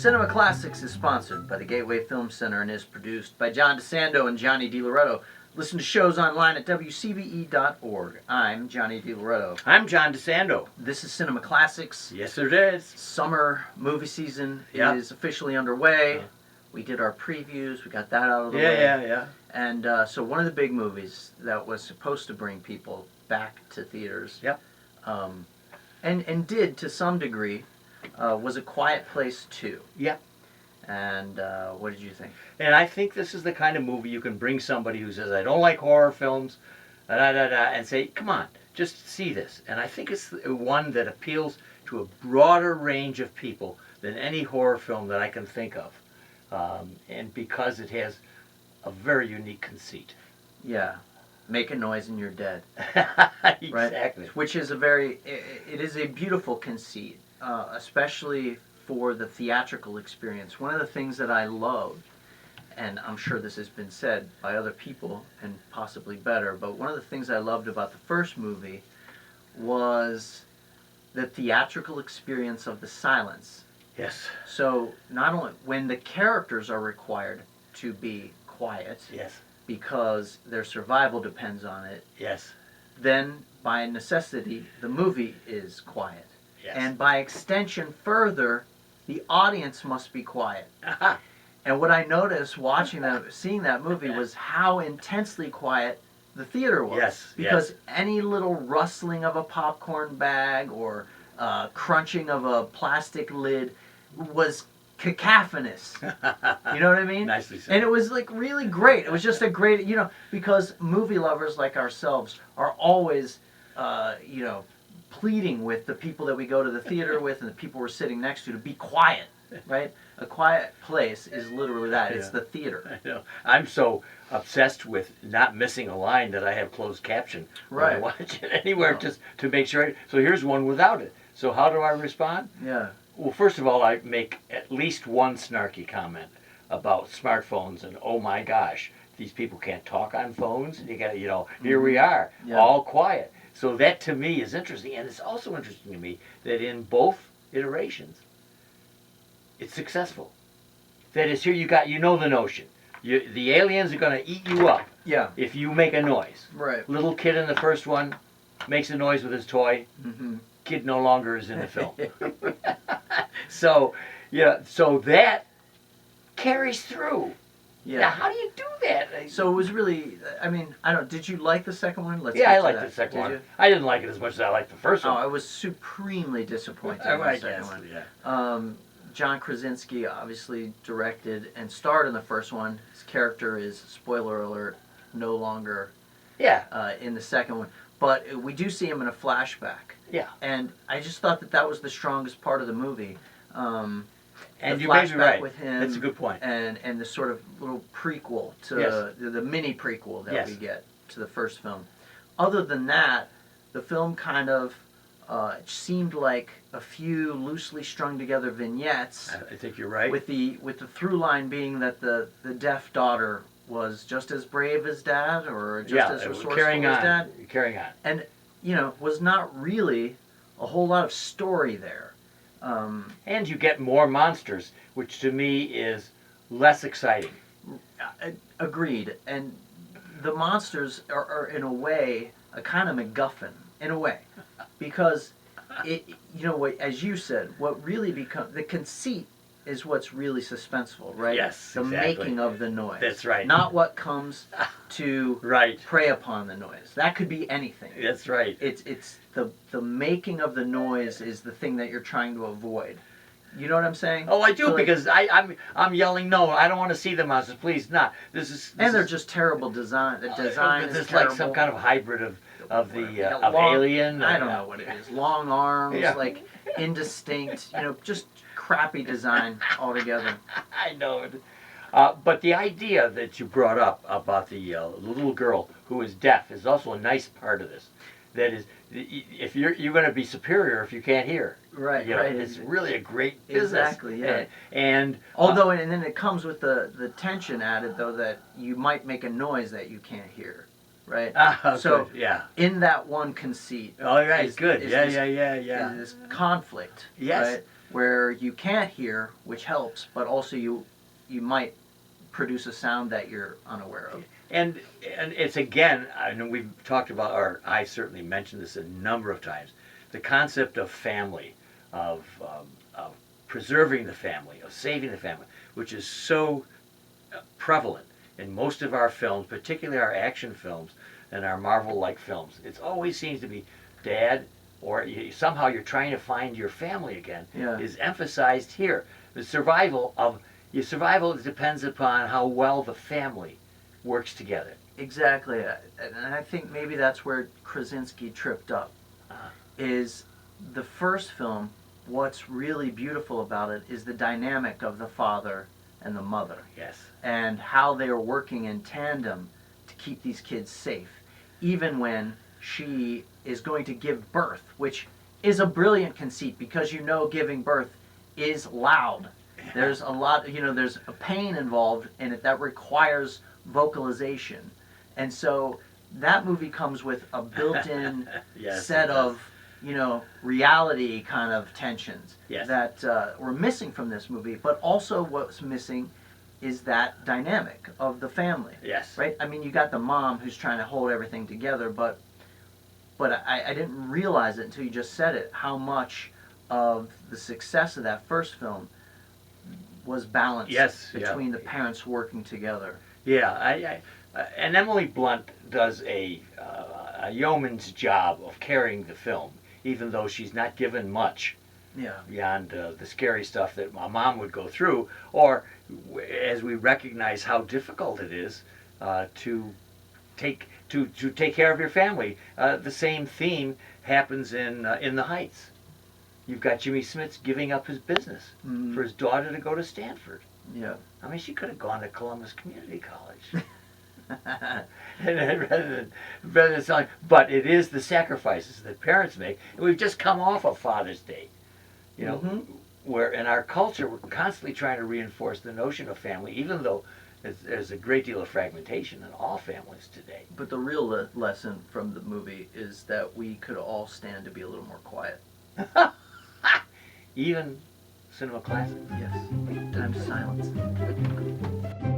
Cinema Classics is sponsored by the Gateway Film Center and is produced by John DeSando and Johnny DiLoretto. Listen to shows online at WCBE.org. I'm Johnny DiLoretto. I'm John DeSando. This is Cinema Classics. Yes, it is. Summer movie season Yep. is officially underway. We did our previews. We got that out of the way. Yeah. And so one of the big movies that was supposed to bring people back to theaters, Yep. and did to some degree, was A Quiet Place 2. Yep. And what did you think? And I think this is the kind of movie you can bring somebody who says, I don't like horror films, and say, come on, just see this. And I think it's one that appeals to a broader range of people than any horror film that I can think of. And because it has a very unique conceit. Yeah. Make a noise and you're dead. Exactly. Right? Which is it is a beautiful conceit, especially for the theatrical experience. One of the things that I loved, and I'm sure this has been said by other people and possibly better, but one of the things I loved about the first movie was the theatrical experience of the silence. Yes. So not only when the characters are required to be quiet, Yes. because their survival depends on it, Yes. then by necessity the movie is quiet. Yes. And by extension further, the audience must be quiet. Aha. And what I noticed seeing that movie was how intensely quiet the theater was. Yes, Because any little rustling of a popcorn bag or crunching of a plastic lid was cacophonous. You know what I mean? Nicely said. And it was like really great. It was just a great, because movie lovers like ourselves are always, pleading with the people that we go to the theater with and the people we're sitting next to be quiet, right? A quiet place is literally that. It's Yeah. the theater. I know. I'm so obsessed with not missing a line that I have closed caption when I Right. watch it anywhere, Oh. just to make sure. So here's one without it. So how do I respond? Yeah. Well, first of all, I make at least one snarky comment about smartphones and oh my gosh, these people can't talk on phones. You got, here we are, Yeah. all quiet. So that to me is interesting, and it's also interesting to me that in both iterations, it's successful. That is, here you know the notion. The aliens are going to eat you up Yeah. if you make a noise. Right. Little kid in the first one makes a noise with his toy. Mm-hmm. Kid no longer is in the film. So that carries through. Yeah. Now, how do you do that? So it was really, did you like the second one? Let's Yeah, get I to liked that. the second Did one. you? I didn't like it as much as I liked the first Oh, one. I was supremely disappointed I in the second guess, one. yeah. John Krasinski obviously directed and starred in the first one. His character is, spoiler alert, no longer Yeah, in the second one. But we do see him in a flashback. yeah. And I just thought that was the strongest part of the movie. And the you may be flashback right. with him. That's a good point. And the sort of little prequel to Yes. the mini prequel that Yes. we get to the first film. Other than that, the film kind of seemed like a few loosely strung together vignettes. I think you're right. With the through line being that the deaf daughter was just as brave as dad, or just as it was resourceful carrying as on. dad, Carrying on. and was not really a whole lot of story there. And you get more monsters, which to me is less exciting. Agreed, and the monsters are in a way a kind of MacGuffin in a way, because as you said, what really becomes the conceit is what's really suspenseful, right? Yes, the exactly. making of the noise. That's right. Not what comes to Right. prey upon the noise. That could be anything. That's right. It's the making of the noise is the thing that you're trying to avoid. You know what I'm saying? Oh, I do, So, like, because I'm yelling, no, I don't want to see the monsters, please, not. This they're is, just terrible design. The design this is is like terrible. some kind of hybrid of of Long- Alien. I don't know what it is. Long arms, Yeah. like indistinct. Just crappy design altogether. I know it. But the idea that you brought up about the little girl who is deaf is also a nice part of this. That is, if you're going to be superior if you can't hear. Right, You know, right. It's really a great business. Exactly, yeah. And Although, and then it comes with the tension added, though, that you might make a noise that you can't hear, right? So, good, yeah. in that one conceit. Oh, right, is- good. is Yeah, this- yeah. Is this conflict, Yes. right? where you can't hear, which helps, but also you might produce a sound that you're unaware of. And and it's again, I know we've talked about, or I certainly mentioned this a number of times, the concept of family, of preserving the family, of saving the family, which is so prevalent in most of our films, particularly our action films and our Marvel-like films. It always seems to be dad, or somehow you're trying to find your family again, Yeah. is emphasized here. The survival of your survival depends upon how well the family works together. Exactly, and I think maybe that's where Krasinski tripped up. Is the first film, what's really beautiful about it is the dynamic of the father and the mother, Yes. and how they are working in tandem to keep these kids safe, even when she is going to give birth, which is a brilliant conceit because giving birth is loud. There's a lot, there's a pain involved in it that requires vocalization. And so that movie comes with a built-in Yes, set it does. of, reality kind of tensions Yes. that were missing from this movie. But also what's missing is that dynamic of the family, Yes. right? I mean, you got the mom who's trying to hold everything together, but I didn't realize it until you just said it, how much of the success of that first film was balanced Yes, yeah. between the parents working together. Yeah, and Emily Blunt does a yeoman's job of carrying the film, even though she's not given much Yeah. beyond the scary stuff that my mom would go through, or as we recognize how difficult it is to take care of your family. The same theme happens in The Heights. You've got Jimmy Smits giving up his business Mhm. for his daughter to go to Stanford. Yeah. I mean, she could have gone to Columbus Community College. rather than selling. But it is the sacrifices that parents make. And we've just come off of Father's Day. Mhm. Where in our culture we're constantly trying to reinforce the notion of family, even though there's a great deal of fragmentation in all families today. But the real lesson from the movie is that we could all stand to be a little more quiet. Even cinema classics. Yes. Time to silence.